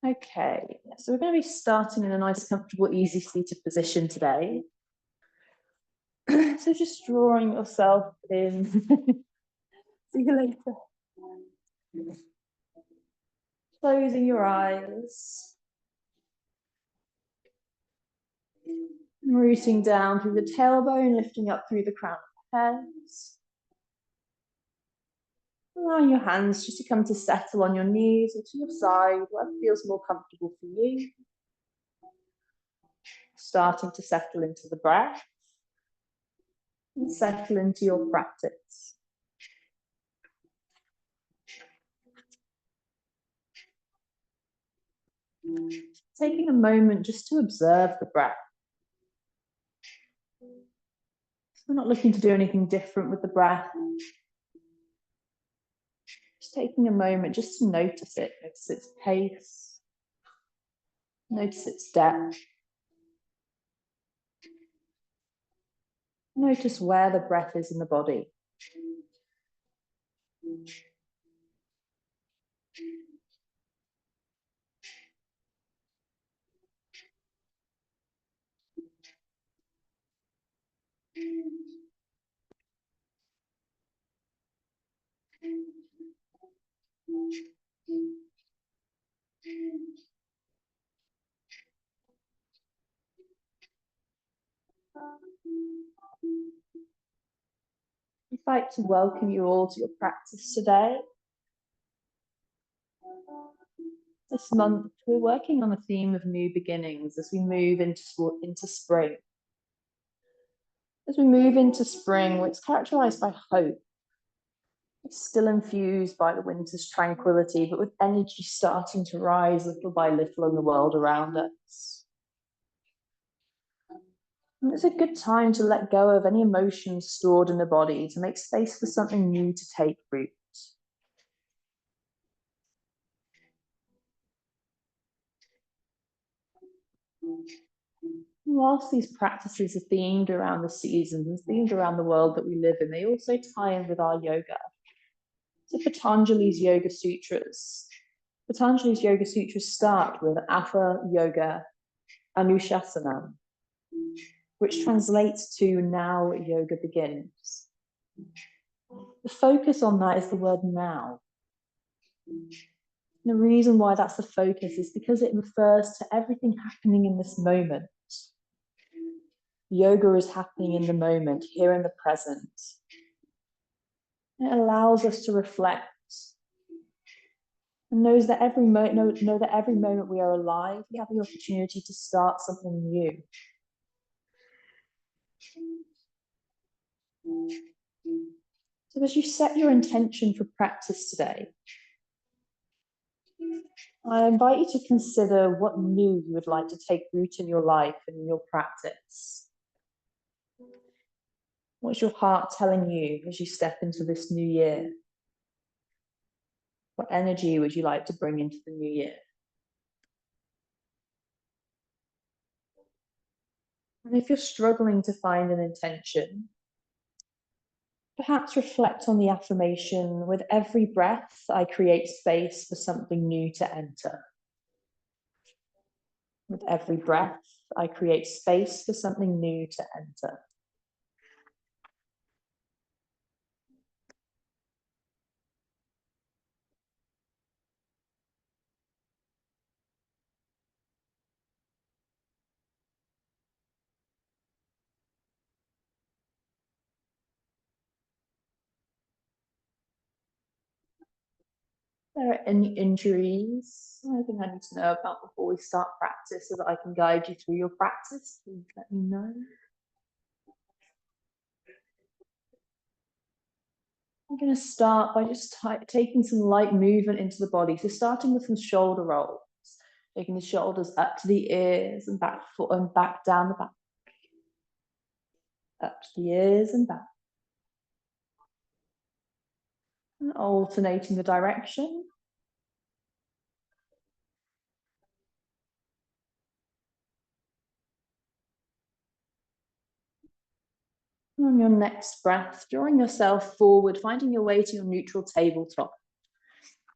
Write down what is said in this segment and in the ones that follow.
Okay, so we're going to be starting in a nice, comfortable, easy seated position today. So just drawing yourself in. See you later. Closing your eyes. Rooting down through the tailbone, lifting up through the crown of the head. Allowing your hands just to come to settle on your knees or to your side, whatever feels more comfortable for you. Starting to settle into the breath and settle into your practice. Taking a moment just to observe the breath. We're not looking to do anything different with the breath. Just taking a moment just to notice it, notice its pace, notice its depth. Notice where the breath is in the body. I'd like to welcome you all to your practice today. This month, we're working on a theme of new beginnings as we move into spring. As we move into spring, it's characterized by hope. It's still infused by the winter's tranquility, but with energy starting to rise little by little in the world around us. And it's a good time to let go of any emotions stored in the body, to make space for something new to take root. Whilst these practices are themed around the seasons, themed around the world that we live in, they also tie in with our yoga. So Patanjali's Yoga Sutras. Patanjali's Yoga Sutras start with Atha Yoga Anushasana, which translates to now yoga begins. The focus on that is the word now. The reason why that's the focus is because it refers to everything happening in this moment. Yoga is happening in the moment, here in the present. It allows us to reflect and know that every moment we are alive, we have the opportunity to start something new. So as you set your intention for practice today, I invite you to consider what new you would like to take root in your life and in your practice. What's your heart telling you as you step into this new year? What energy would you like to bring into the new year? And if you're struggling to find an intention, perhaps reflect on the affirmation, with every breath, I create space for something new to enter. With every breath, I create space for something new to enter. There are any injuries I think I need to know about before we start practice so that I can guide you through your practice? Please let me know. I'm going to start by just taking some light movement into the body. So starting with some shoulder rolls, taking the shoulders up to the ears and back down the back. Up to the ears and back. And alternating the direction. On your next breath, drawing yourself forward, finding your way to your neutral tabletop.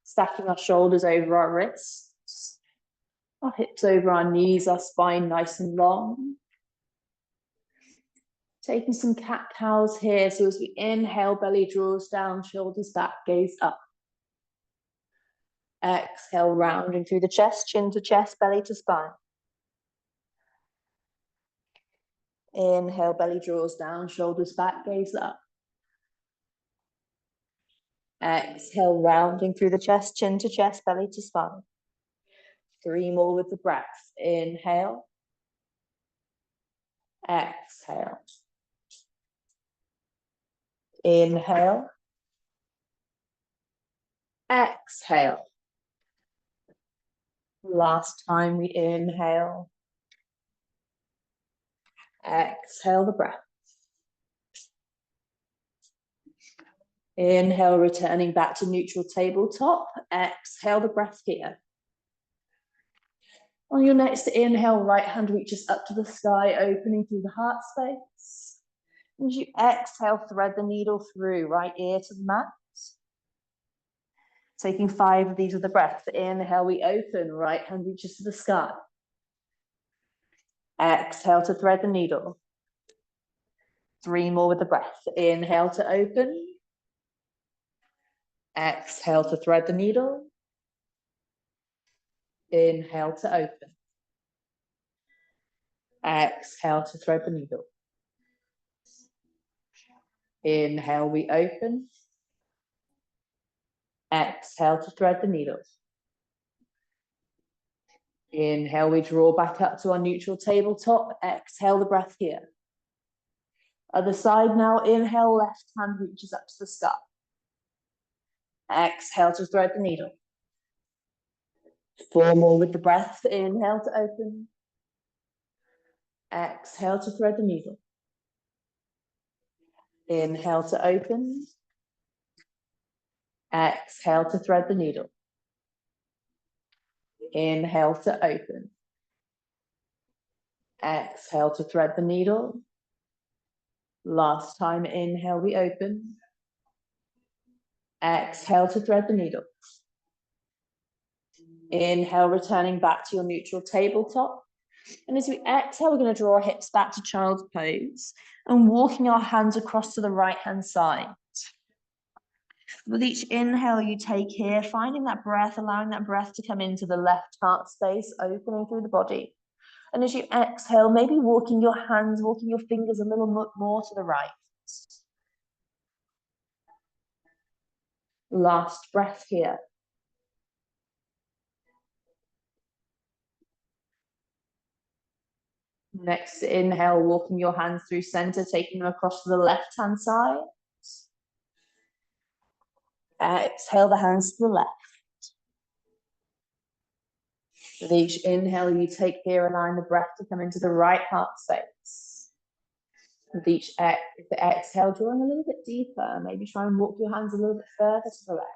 Stacking our shoulders over our wrists. Our hips over our knees, our spine nice and long. Taking some cat-cows here. So as we inhale, belly draws down, shoulders back, gaze up. Exhale, rounding through the chest, chin to chest, belly to spine. Inhale, belly draws down, shoulders back, gaze up. Exhale, rounding through the chest, chin to chest, belly to spine. 3 more with the breath. Inhale. Exhale. Inhale. Exhale. Last time we inhale. Exhale the breath. Inhale, returning back to neutral tabletop. Exhale the breath here. On your next inhale, right hand reaches up to the sky, opening through the heart space. As you exhale, thread the needle through, right ear to the mat. Taking 5 of these with the breath. Inhale, we open, right hand reaches to the sky. Exhale to thread the needle. 3 more with the breath. Inhale to open. Exhale to thread the needle. Inhale to open. Exhale to thread the needle. Inhale, we open. Exhale to thread the needle. Inhale, we draw back up to our neutral tabletop. Exhale the breath here. Other side now, inhale, left hand reaches up to the sky. Exhale to thread the needle. 4 more with the breath. Inhale to open. Exhale to thread the needle. Inhale to open. Exhale to thread the needle. Inhale to open. Exhale to thread the needle. Last time, inhale, we open. Exhale to thread the needle. Inhale, returning back to your neutral tabletop. And as we exhale, we're going to draw our hips back to child's pose and walking our hands across to the right-hand side. With each inhale you take here, finding that breath, allowing that breath to come into the left heart space, opening through the body. And as you exhale, maybe walking your hands, walking your fingers a little more to the right. Last breath here. Next inhale, walking your hands through center, taking them across to the left-hand side. Exhale the hands to the left. With each inhale you take here, allowing the breath to come into the right heart space. With each exhale, drawing a little bit deeper. Maybe try and walk your hands a little bit further to the left.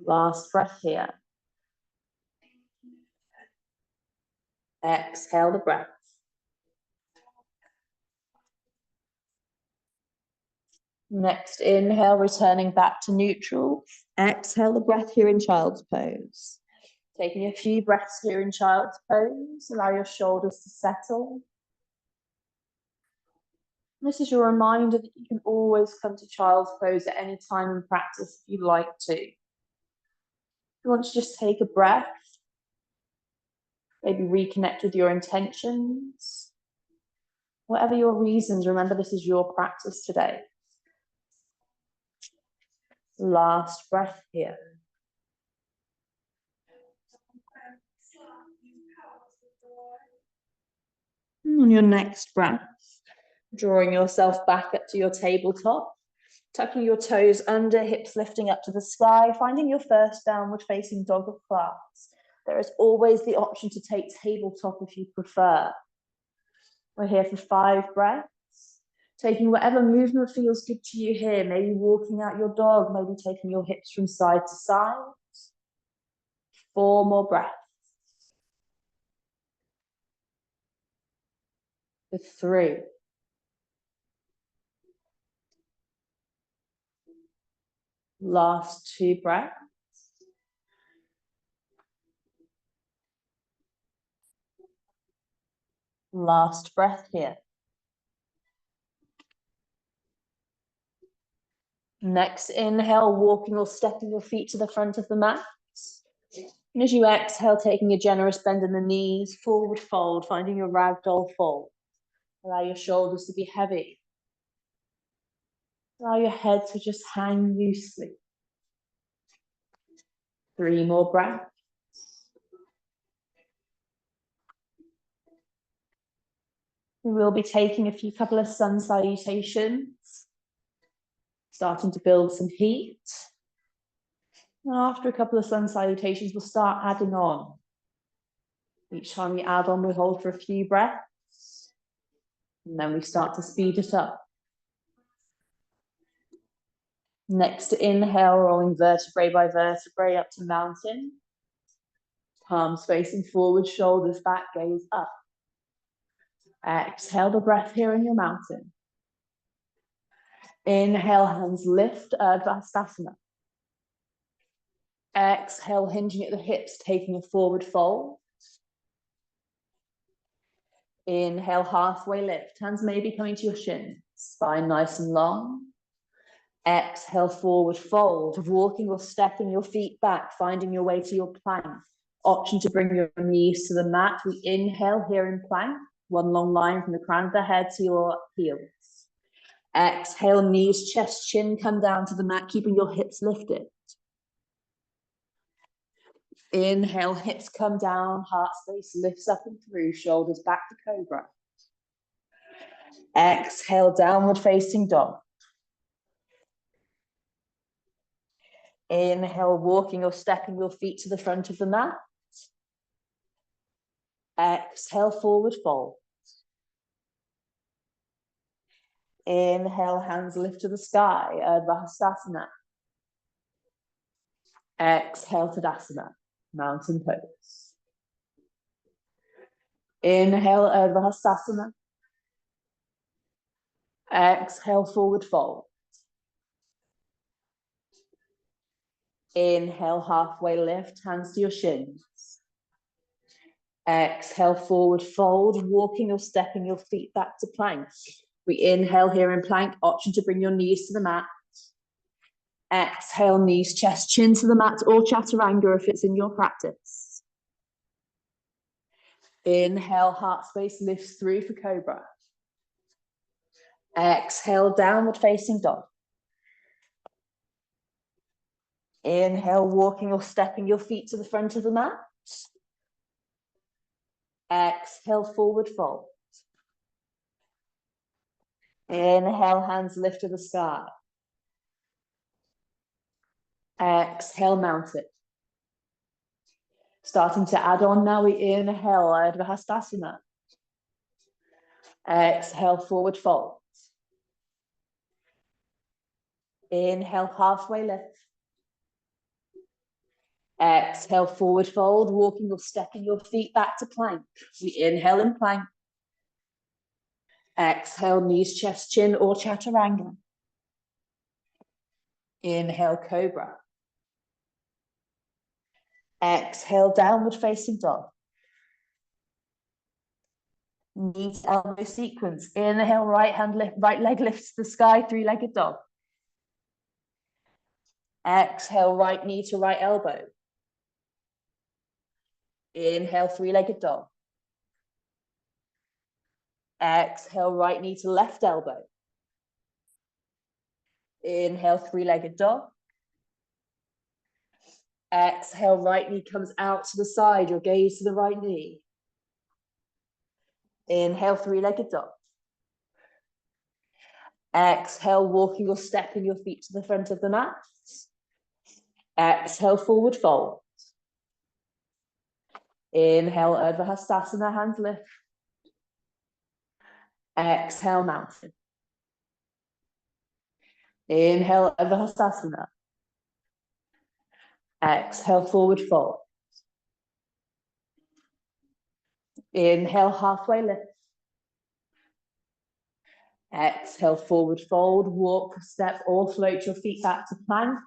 Last breath here. Exhale the breath. Next inhale, returning back to neutral. Exhale the breath here in child's pose. Taking a few breaths here in child's pose. Allow your shoulders to settle. This is your reminder that you can always come to child's pose at any time in practice if you'd like to. If you want to just take a breath, maybe reconnect with your intentions. Whatever your reasons, remember this is your practice today. Last breath here. And on your next breath, drawing yourself back up to your tabletop, tucking your toes under, hips lifting up to the sky, finding your first downward facing dog or class. There is always the option to take tabletop if you prefer. We're here for 5 breaths, taking whatever movement feels good to you here, maybe walking out your dog, maybe taking your hips from side to side. 4 more breaths. For 3. Last 2 breaths. Last breath here. Next inhale, walking or stepping your feet to the front of the mat. And as you exhale, taking a generous bend in the knees, forward fold, finding your ragdoll fold. Allow your shoulders to be heavy. Allow your head to just hang loosely. 3 more breaths. We will be taking a couple of sun salutations, starting to build some heat. And after a couple of sun salutations, we'll start adding on. Each time we add on, we hold for a few breaths, and then we start to speed it up. Next inhale, rolling vertebrae by vertebrae up to mountain. Palms facing forward, shoulders back, gaze up. Exhale the breath here in your mountain. Inhale, hands lift, Urdhva Hastasana. Exhale, hinging at the hips, taking a forward fold. Inhale, halfway lift. Hands may be coming to your shins. Spine nice and long. Exhale, forward fold. Walking or stepping your feet back, finding your way to your plank. Option to bring your knees to the mat. We inhale here in plank. One long line from the crown of the head to your heels. Exhale, knees, chest, chin, come down to the mat, keeping your hips lifted. Inhale, hips come down, heart space lifts up and through, shoulders back to cobra. Exhale, downward facing dog. Inhale, walking or stepping your feet to the front of the mat. Exhale, forward fold. Inhale, hands lift to the sky, Urdhva Hastasana. Exhale, Tadasana, mountain pose. Inhale, Urdhva Hastasana. Exhale, forward fold. Inhale, halfway lift, hands to your shins. Exhale, forward fold, walking or stepping your feet back to plank. We inhale here in plank, option to bring your knees to the mat. Exhale, knees, chest, chin to the mat, or chaturanga if it's in your practice. Inhale, heart space lifts through for cobra. Exhale, downward facing dog. Inhale, walking or stepping your feet to the front of the mat. Exhale, forward fold. Inhale, hands lift to the sky. Exhale, mountain. Starting to add on now, we inhale, Urdhva Hastasana. Exhale, forward fold. Inhale, halfway lift. Exhale, forward fold, walking or stepping your feet back to plank. We inhale in plank. Exhale, knees, chest, chin, or chaturanga. Inhale, cobra. Exhale, downward facing dog. Knees, elbow sequence. Inhale, right hand lift, right leg lifts to the sky, 3-legged dog. Exhale, right knee to right elbow. Inhale, 3-legged dog. Exhale, right knee to left elbow. Inhale, 3-legged dog. Exhale, right knee comes out to the side, your gaze to the right knee. Inhale, 3-legged dog. Exhale, walking or stepping your feet to the front of the mat. Exhale, forward fold. Inhale, Urdhva Hastasana, hands lift. Exhale, mountain. Inhale, Urdhva Hastasana. Exhale, forward fold. Inhale, halfway lift. Exhale, forward fold, walk, step, or float your feet back to plank.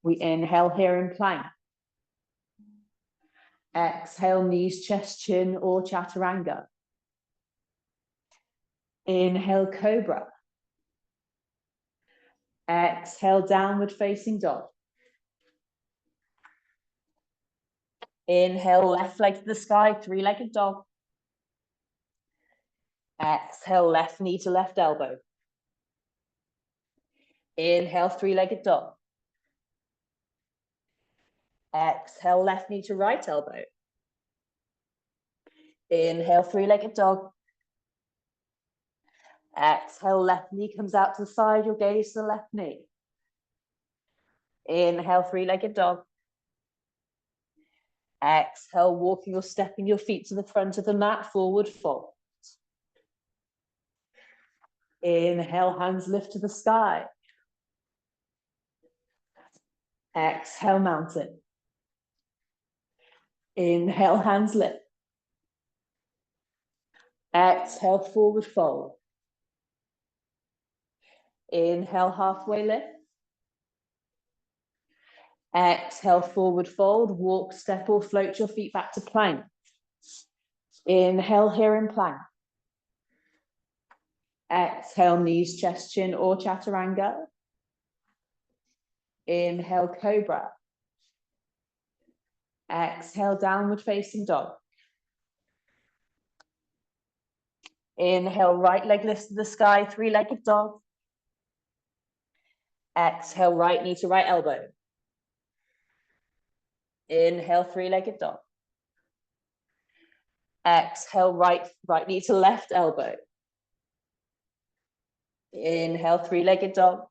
We inhale here in plank. Exhale, knees, chest, chin, or chaturanga. Inhale, cobra. Exhale, downward facing dog. Inhale, left leg to the sky, three-legged dog. Exhale, left knee to left elbow. Inhale, three-legged dog. Exhale, left knee to right elbow. Inhale, three-legged dog. Exhale, left knee comes out to the side, your gaze to the left knee. Inhale, three-legged dog. Exhale, walking or stepping your feet to the front of the mat, forward fold. Inhale, hands lift to the sky. Exhale, mountain. Inhale, hands lift. Exhale, forward fold. Inhale, halfway lift. Exhale, forward fold. Walk, step, or float your feet back to plank. Inhale here in plank. Exhale, knees, chest, chin, or chaturanga. Inhale, cobra. Exhale, downward facing dog. Inhale, right leg lifts to the sky, three-legged dog. Exhale, right knee to right elbow. Inhale, three-legged dog. Exhale, right knee to left elbow. Inhale, three-legged dog.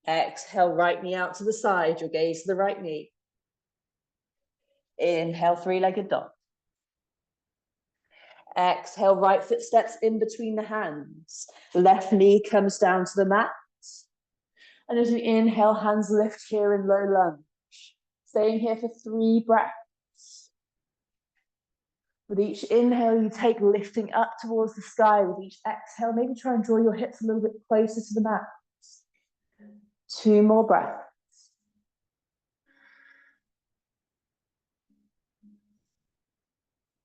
Exhale, right knee out to the side, your gaze to the right knee. Inhale, three-legged dog. Exhale, right foot steps in between the hands. Left knee comes down to the mat. And as we inhale, hands lift here in low lunge. Staying here for 3 breaths. With each inhale, you take lifting up towards the sky. With each exhale, maybe try and draw your hips a little bit closer to the mat. 2 more breaths.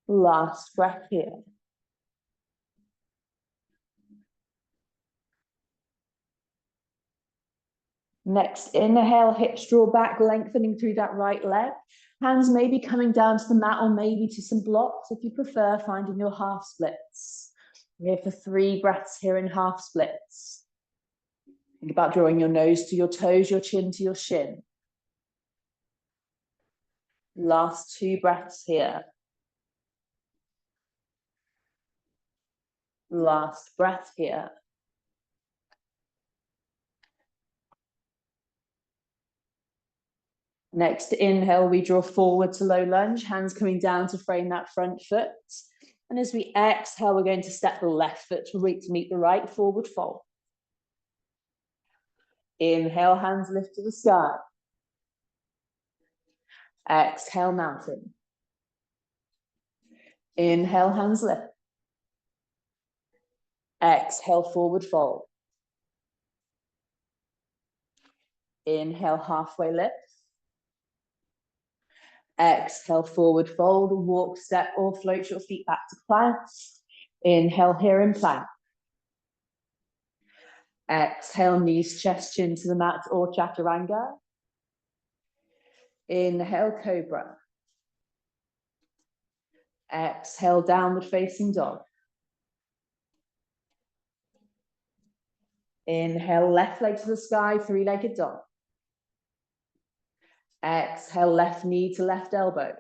Last breath here. Next inhale, hips draw back, lengthening through that right leg. Hands maybe coming down to the mat or maybe to some blocks if you prefer, finding your half splits. We're here for 3 breaths here in half splits. Think about drawing your nose to your toes, your chin to your shin. Last 2 breaths here. Last breath here. Next inhale, we draw forward to low lunge, hands coming down to frame that front foot. And as we exhale, we're going to step the left foot to meet the right, forward fold. Inhale, hands lift to the sky. Exhale, mountain. Inhale, hands lift. Exhale, forward fold. Inhale, halfway lift. Exhale, forward fold, walk, step, or float your feet back to plank. Inhale here in plank. Exhale, knees, chest, chin to the mat or chaturanga. Inhale, cobra. Exhale, downward facing dog. Inhale, left leg to the sky, 3-legged dog. Exhale, left knee to left elbow.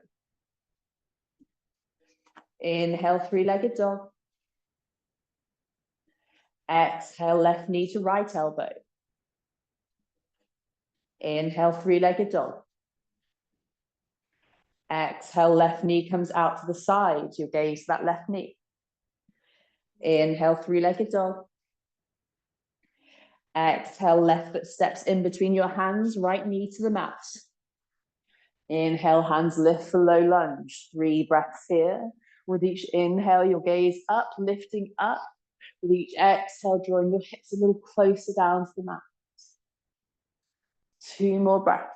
Inhale, 3-legged dog. Exhale, left knee to right elbow. Inhale, 3-legged dog. Exhale, left knee comes out to the side. Your gaze to that left knee. Inhale, 3-legged dog. Exhale, left foot steps in between your hands, right knee to the mat. Inhale, hands lift for low lunge. 3 breaths here. With each inhale, your gaze up, lifting up. With each exhale, drawing your hips a little closer down to the mat. 2 more breaths.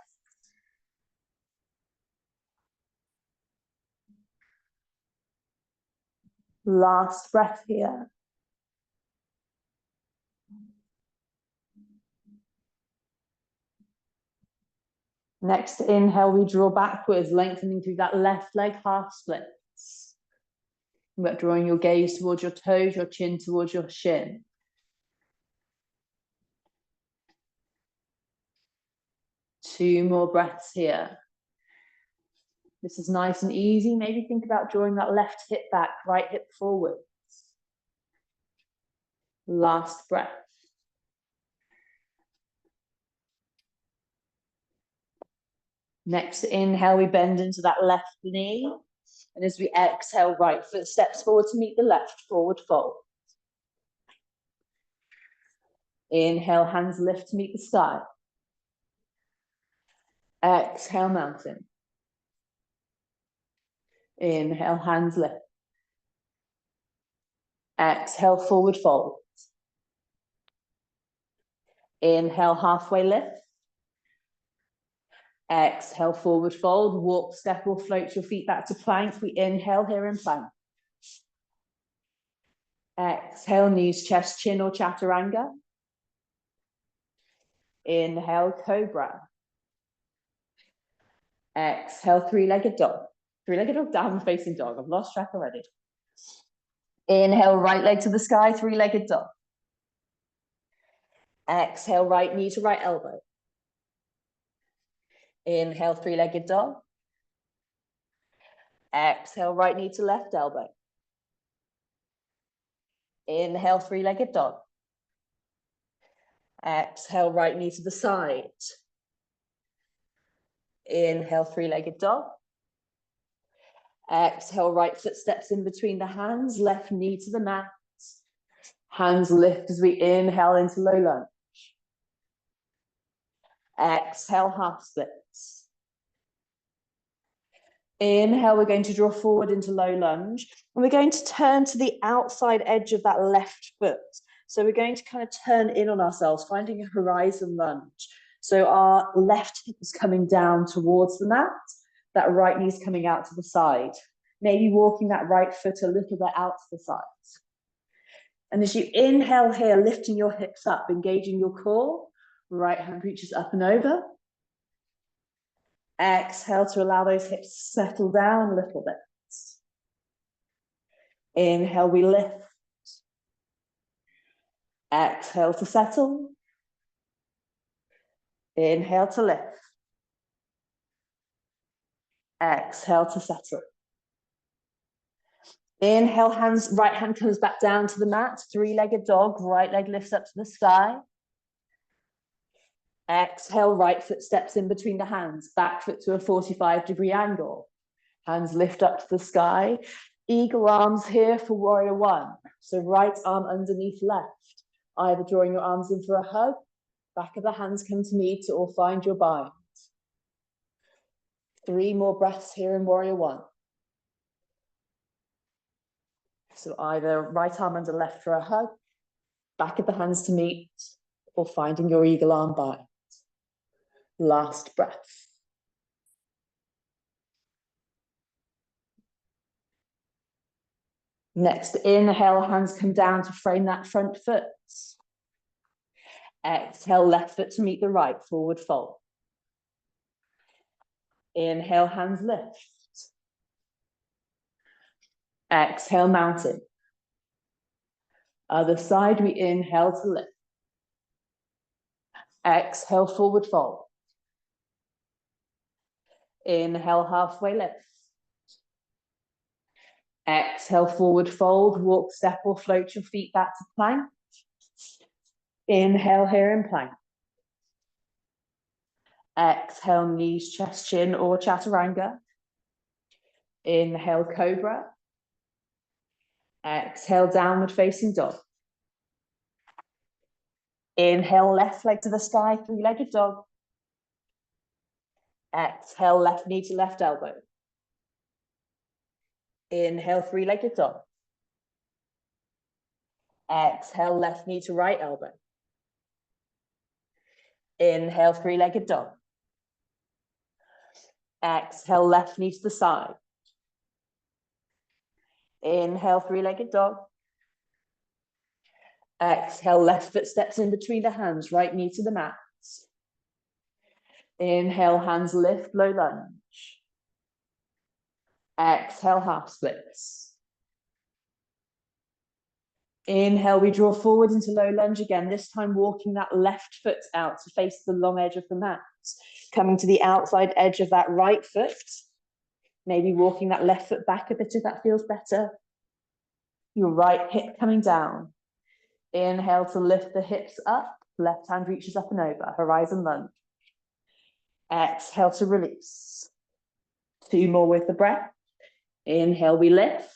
Last breath here. Next inhale, we draw backwards, lengthening through that left leg, half splits. But drawing your gaze towards your toes, your chin towards your shin. Two more breaths here. This is nice and easy. Maybe think about drawing that left hip back, right hip forward. Last breath. Next inhale, we bend into that left knee. And as we exhale, right foot steps forward to meet the left, forward fold. Inhale, hands lift to meet the sky. Exhale, mountain. Inhale, hands lift. Exhale, forward fold. Inhale, halfway lift. Exhale, forward fold. Walk, step, or float your feet back to plank. We inhale here in plank. Exhale, knees, chest, chin, or chaturanga. Inhale, cobra. Exhale, three-legged dog. Three-legged dog, down facing dog. I've lost track already. Inhale, right leg to the sky, three-legged dog. Exhale, right knee to right elbow. Inhale, three-legged dog. Exhale, right knee to left elbow. Inhale, three-legged dog. Exhale, right knee to the side. Inhale, three-legged dog. Exhale, right foot steps in between the hands, left knee to the mat. Hands lift as we inhale into low lunge. Exhale, half splits. Inhale, we're going to draw forward into low lunge. And we're going to turn to the outside edge of that left foot. So we're going to kind of turn in on ourselves, finding a horizon lunge. So our left hip is coming down towards the mat. That right knee is coming out to the side. Maybe walking that right foot a little bit out to the side. And as you inhale here, lifting your hips up, engaging your core, right hand reaches up and over. Exhale to allow those hips to settle down a little bit. Inhale, we lift. Exhale to settle. Inhale to lift. Exhale to settle. Inhale, right hand comes back down to the mat. Three-legged dog, right leg lifts up to the sky. Exhale, right foot steps in between the hands. Back foot to a 45-degree angle. Hands lift up to the sky. Eagle arms here for warrior one. So right arm underneath left. Either drawing your arms in for a hug, back of the hands come to meet, or find your bind. 3 more breaths here in warrior one. So either right arm under left for a hug, back of the hands to meet, or finding your eagle arm bind. Last breath. Next, inhale, hands come down to frame that front foot. Exhale, left foot to meet the right, forward fold. Inhale, hands lift. Exhale, mountain. Other side, we inhale to lift. Exhale, forward fold. Inhale, halfway lift. Exhale, forward fold. Walk, step, or float your feet back to plank. Inhale here in plank. Exhale, knees, chest, chin, or chaturanga. Inhale, cobra. Exhale, downward facing dog. Inhale, left leg to the sky, three-legged dog. Exhale, left knee to left elbow. Inhale, three-legged dog. Exhale, left knee to right elbow. Inhale, three-legged dog. Exhale, left knee to the side. Inhale, three-legged dog. Exhale, left foot steps in between the hands, right knee to the mat. Inhale, hands lift, low lunge. Exhale, half splits. Inhale, we draw forward into low lunge again, this time walking that left foot out to face the long edge of the mat. Coming to the outside edge of that right foot. Maybe walking that left foot back a bit if that feels better. Your right hip coming down. Inhale to lift the hips up. Left hand reaches up and over. Horizon lunge. Exhale to release. 2 more with the breath. Inhale, we lift.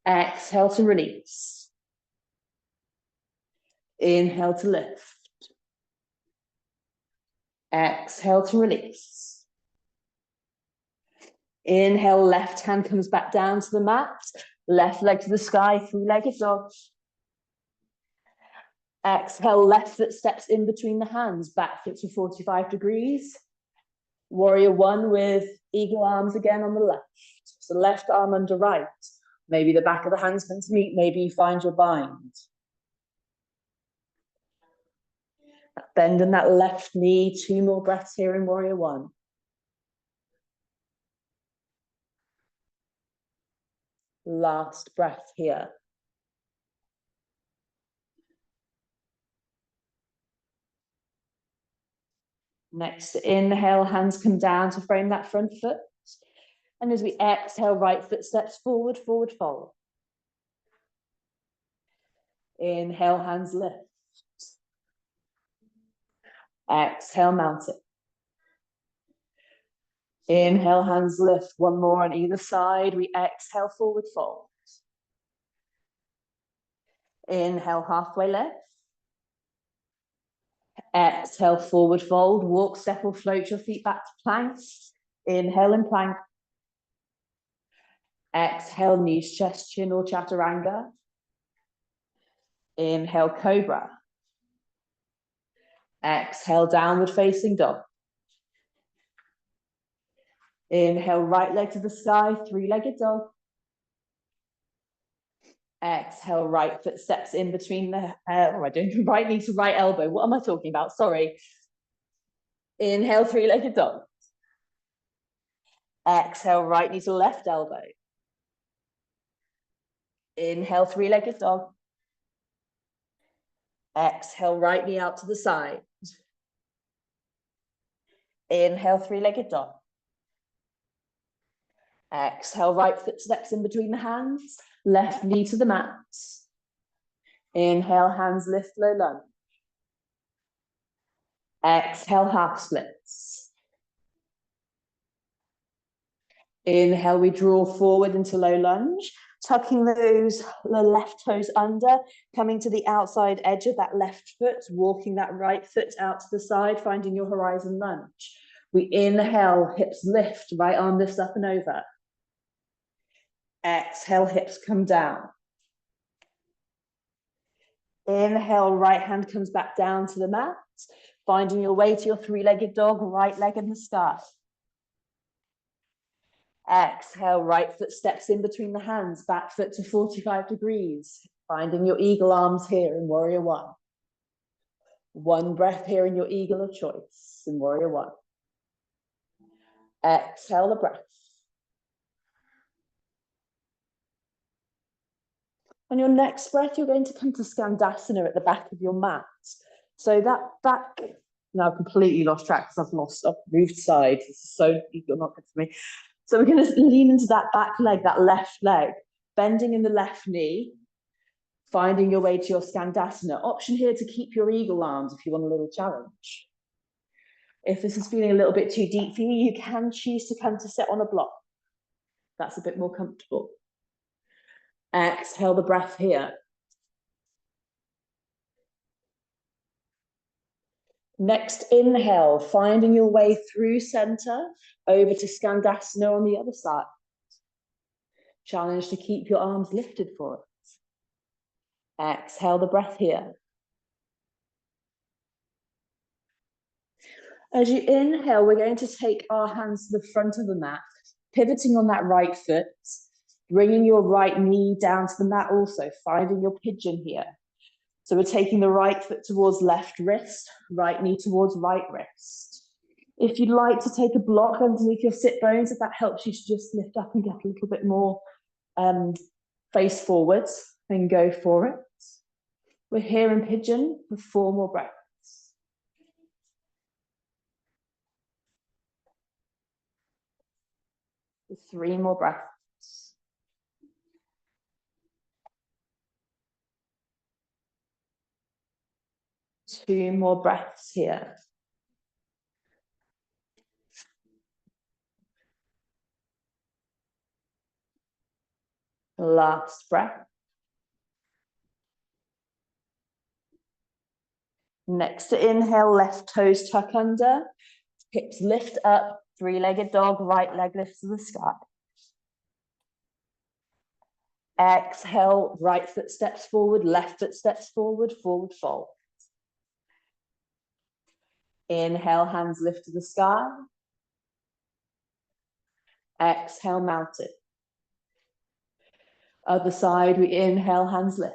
Exhale to release. Inhale to lift. Exhale to release. Inhale, left hand comes back down to the mat. Left leg to the sky, three-legged dog. Exhale, left foot steps in between the hands, back foot to 45 degrees. Warrior one with eagle arms again on the left. So left arm under right. Maybe the back of the hands come to meet, maybe you find your bind. Bend in that left knee, 2 more breaths here in warrior one. Last breath here. Next inhale, hands come down to frame that front foot. And as we exhale, right foot steps forward, forward fold. Inhale, hands lift. Exhale, mount it. Inhale, hands lift. 1 more on either side. We exhale, forward fold. Inhale, halfway lift. Exhale, forward fold. Walk, step or float your feet back to plank. Inhale and plank. Exhale, knees, chest, chin or chaturanga. Inhale, cobra. Exhale, downward facing dog. Inhale, right leg to the sky, three-legged dog. Exhale, right foot steps in between the, what am I doing? Right knee to right elbow. What am I talking about? Sorry. Inhale, three-legged dog. Exhale, right knee to left elbow. Inhale, three-legged dog. Exhale, right knee out to the side. Inhale, three-legged dog. Exhale, right foot steps in between the hands. Left knee to the mat. Inhale, hands lift, low lunge. Exhale, half splits. Inhale, we draw forward into low lunge, tucking the left toes under, coming to the outside edge of that left foot, walking that right foot out to the side, finding your horizon lunge. We inhale, hips lift, right arm lifts up and over. Exhale, hips come down. Inhale, right hand comes back down to the mat, finding your way to your three-legged dog, right leg in the sky. Exhale, right foot steps in between the hands, back foot to 45 degrees, finding your eagle arms here in warrior one. 1 breath here in your eagle of choice in warrior one. Exhale the breath. On your next breath, you're going to come to Skandasana at the back of your mat. So that back, now I've completely lost track because I've moved sides. This is so, you're not good for me. So we're going to lean into that back leg, that left leg, bending in the left knee, finding your way to your Skandasana. Option here to keep your eagle arms if you want a little challenge. If this is feeling a little bit too deep for you, you can choose to come to sit on a block. That's a bit more comfortable. Exhale the breath here. Next inhale, finding your way through center, over to Skandasana on the other side. Challenge to keep your arms lifted for it. Exhale the breath here. As you inhale, we're going to take our hands to the front of the mat, pivoting on that right foot, Bringing your right knee down to the mat also, finding your pigeon here. So we're taking the right foot towards left wrist, right knee towards right wrist. If you'd like to take a block underneath your sit bones, if that helps you to just lift up and get a little bit more face forwards, then go for it. We're here in pigeon for 4 more breaths. 3 more breaths. 2 more breaths here. Last breath. Next to inhale, left toes tuck under, hips lift up, 3-legged dog, right leg lifts to the sky. Exhale, right foot steps forward, left foot steps forward, forward fold. Inhale, hands lift to the sky. Exhale, mountain. Other side, we inhale, hands lift.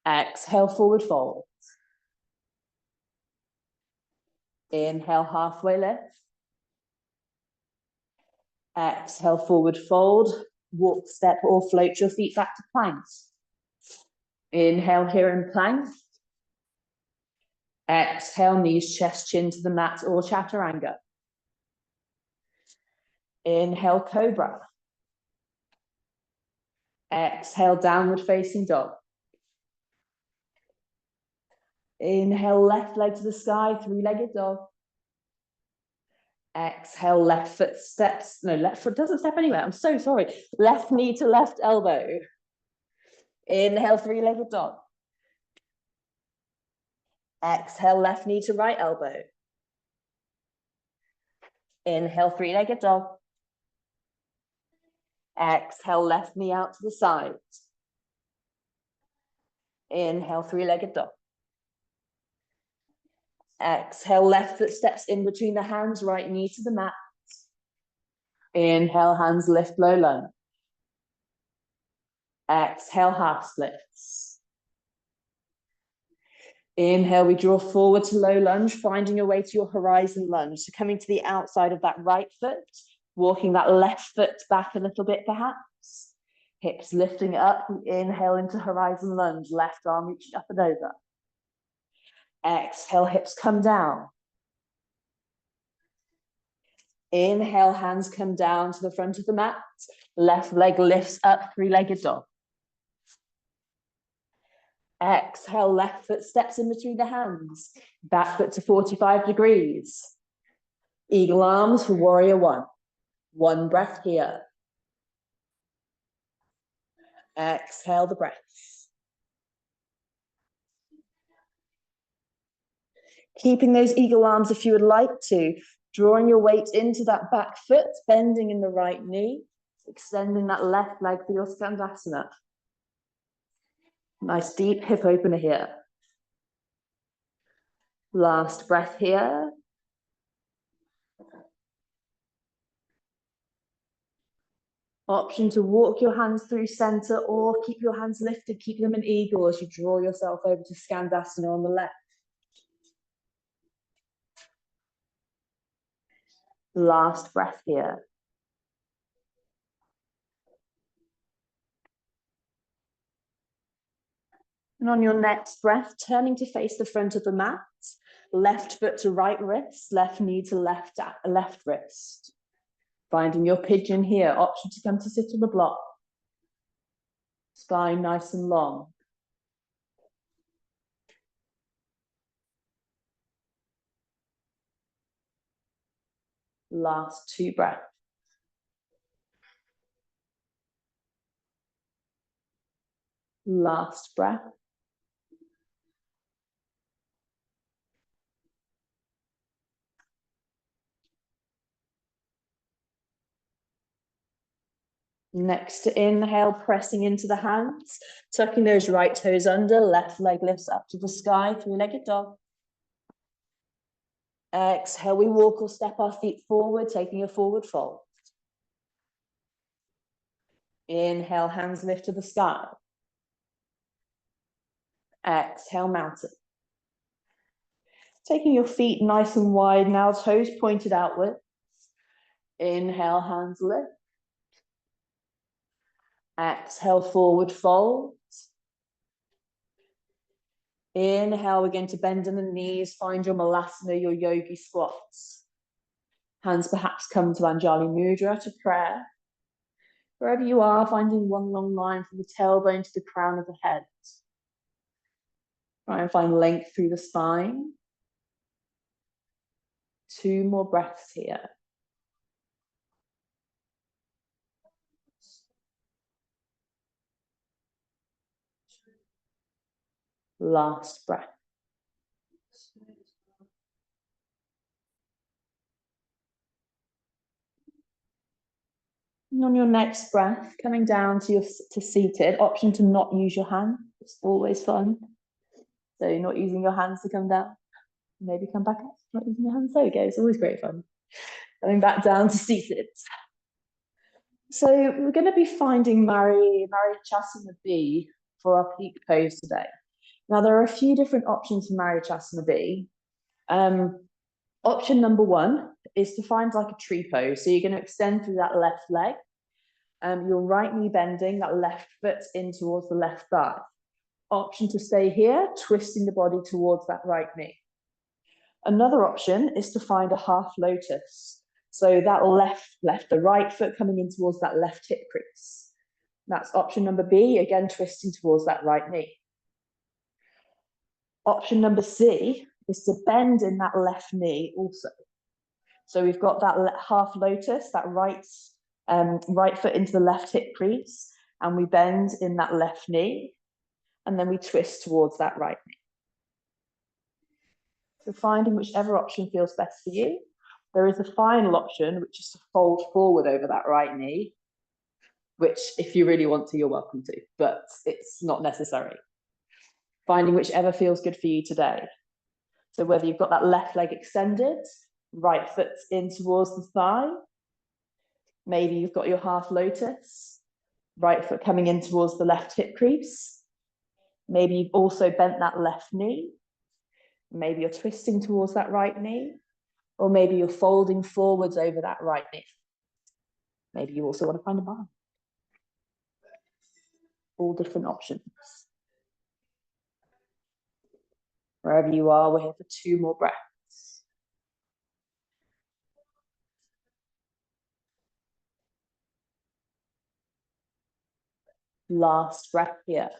Exhale, forward fold. Inhale, halfway lift. Exhale, forward fold. Walk, step, or float your feet back to plank. Inhale here in plank. Exhale, knees, chest, chin to the mat or chaturanga. Inhale, cobra. Exhale, downward facing dog. Inhale, left leg to the sky, 3-legged dog. Exhale, left foot steps. No, left foot doesn't step anywhere. I'm so sorry. Left knee to left elbow. Inhale, 3-legged dog. Exhale, left knee to right elbow. Inhale, 3-legged dog. Exhale, left knee out to the side. Inhale, 3-legged dog. Exhale, left foot steps in between the hands, right knee to the mat. Inhale, hands lift, low lunge. Exhale, half splits. Inhale, we draw forward to low lunge, finding your way to your horizon lunge. So coming to the outside of that right foot, walking that left foot back a little bit perhaps. Hips lifting up, inhale into horizon lunge, left arm reaching up and over. Exhale, hips come down. Inhale, hands come down to the front of the mat. Left leg lifts up, 3-legged dog. Exhale, left foot steps in between the hands. Back foot to 45 degrees. Eagle arms for warrior 1. 1 breath here. Exhale the breath. Keeping those eagle arms if you would like to. Drawing your weight into that back foot, bending in the right knee. Extending that left leg for your Skandasana. Nice deep hip opener here. Last breath here. Option to walk your hands through center or keep your hands lifted, keep them in eagle as you draw yourself over to Skandasana on the left. Last breath here. And on your next breath, turning to face the front of the mat, left foot to right wrist, left knee to left wrist. Finding your pigeon here, option to come to sit on the block. Spine nice and long. Last 2 breaths. Last breath. Next to inhale, pressing into the hands, tucking those right toes under, left leg lifts up to the sky, 3-legged dog. Exhale, we walk or step our feet forward, taking a forward fold. Inhale, hands lift to the sky. Exhale, mountain. Taking your feet nice and wide now, toes pointed outward. Inhale, hands lift. Exhale, forward fold. Inhale, begin to bend in the knees, find your malasana, your yogi squats. Hands perhaps come to Anjali Mudra, to prayer. Wherever you are, finding one long line from the tailbone to the crown of the head. Try and find length through the spine. 2 more breaths here. Last breath. And on your next breath, coming down to seated, option to not use your hand. It's always fun. So you're not using your hands to come down. Maybe come back up, not using your hands. There we go. It's always great fun. Coming back down to seated. So we're going to be finding Marichasana B for our peak pose today. Now there are a few different options for Marichasana B. Option number 1 is to find like a tree pose. So you're going to extend through that left leg. Your right knee bending, that left foot in towards the left thigh. Option to stay here, twisting the body towards that right knee. Another option is to find a half lotus. So that the right foot coming in towards that left hip crease. That's option number B, again, twisting towards that right knee. Option number C is to bend in that left knee also. So we've got that half lotus, that right foot into the left hip crease, and we bend in that left knee, and then we twist towards that right knee. So finding whichever option feels best for you. There is a final option, which is to fold forward over that right knee, which if you really want to, you're welcome to, but it's not necessary. Finding whichever feels good for you today. So whether you've got that left leg extended, right foot in towards the thigh, maybe you've got your half lotus, right foot coming in towards the left hip crease. Maybe you've also bent that left knee. Maybe you're twisting towards that right knee, or maybe you're folding forwards over that right knee. Maybe you also want to find a bar. All different options. Wherever you are, we're here for 2 more breaths. Last breath here.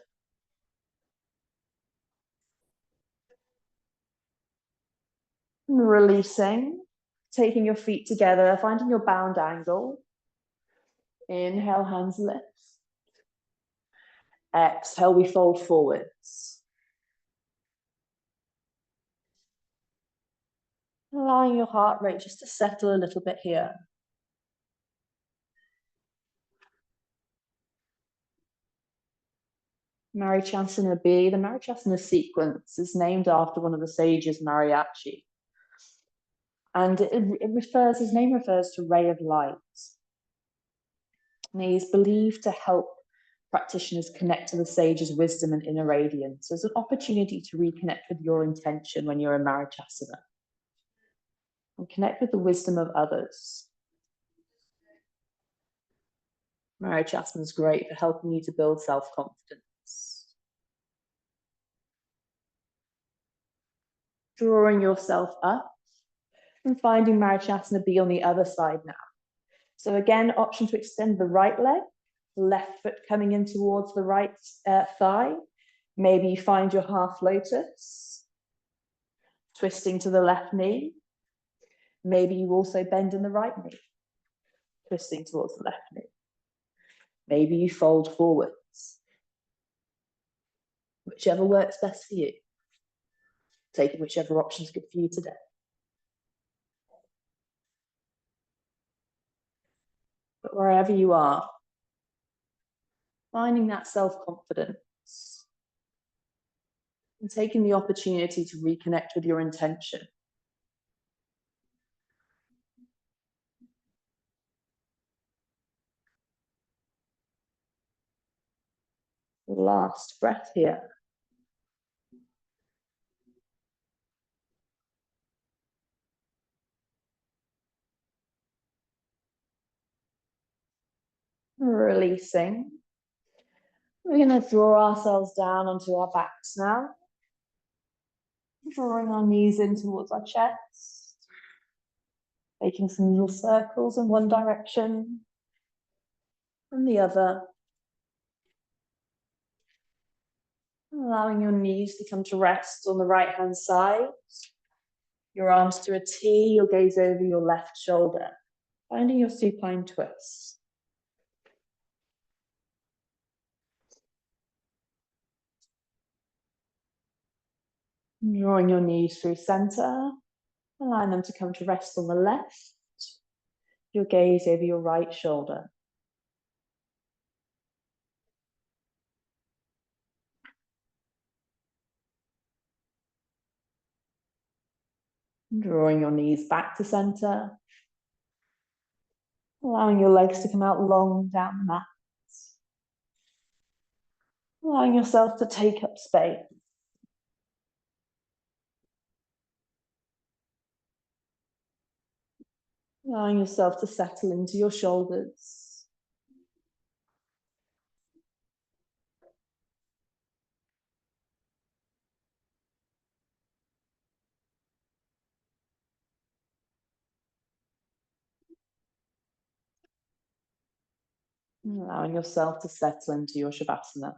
And releasing, taking your feet together, finding your bound angle. Inhale, hands lift. Exhale, we fold forwards. Allowing your heart rate just to settle a little bit here. Marichasana B, the Marichasana sequence is named after one of the sages, Mariachi. And his name refers to ray of light. And he is believed to help practitioners connect to the sage's wisdom and inner radiance. There's an opportunity to reconnect with your intention when you're in Marichasana. And connect with the wisdom of others. Marichasana is great for helping you to build self-confidence. Drawing yourself up and finding Marichasana B on the other side now. So again, option to extend the right leg, left foot coming in towards the right thigh. Maybe you find your half lotus, twisting to the left knee. Maybe you also bend in the right knee, twisting towards the left knee. Maybe you fold forwards. Whichever works best for you. Taking whichever option is good for you today. But wherever you are, finding that self-confidence and taking the opportunity to reconnect with your intention. Last breath here. Releasing. We're going to draw ourselves down onto our backs now. Drawing our knees in towards our chest. Making some little circles in one direction and the other. Allowing your knees to come to rest on the right-hand side. Your arms to a T, your gaze over your left shoulder. Finding your supine twist. Drawing your knees through center. Allowing them to come to rest on the left. Your gaze over your right shoulder. Drawing your knees back to center. Allowing your legs to come out long down the mat. Allowing yourself to take up space. Allowing yourself to settle into your shoulders. Allowing yourself to settle into your Savasana.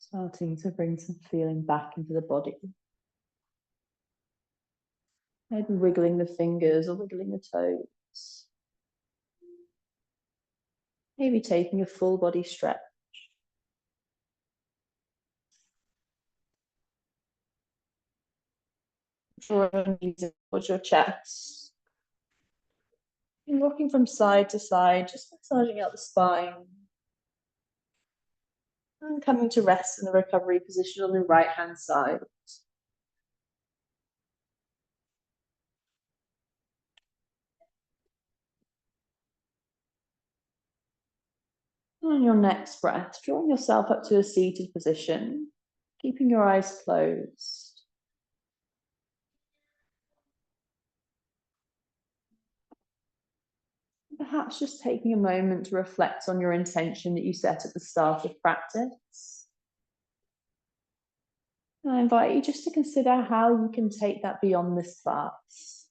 Starting to bring some feeling back into the body. Maybe wiggling the fingers or wiggling the toes. Maybe taking a full body stretch. Draw your knees towards your chest. And rocking from side to side, just massaging out the spine. And coming to rest in the recovery position on the right hand side. And on your next breath, drawing yourself up to a seated position, keeping your eyes closed. Perhaps just taking a moment to reflect on your intention that you set at the start of practice. And I invite you just to consider how you can take that beyond this class.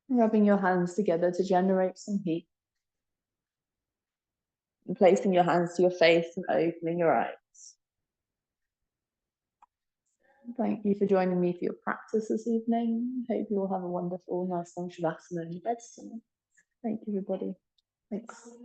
Rubbing your hands together to generate some heat. And placing your hands to your face and opening your eyes. Thank you for joining me for your practice this evening. Hope you all have a wonderful, nice long Savasana in your bed tonight. Thank you, everybody. Thanks.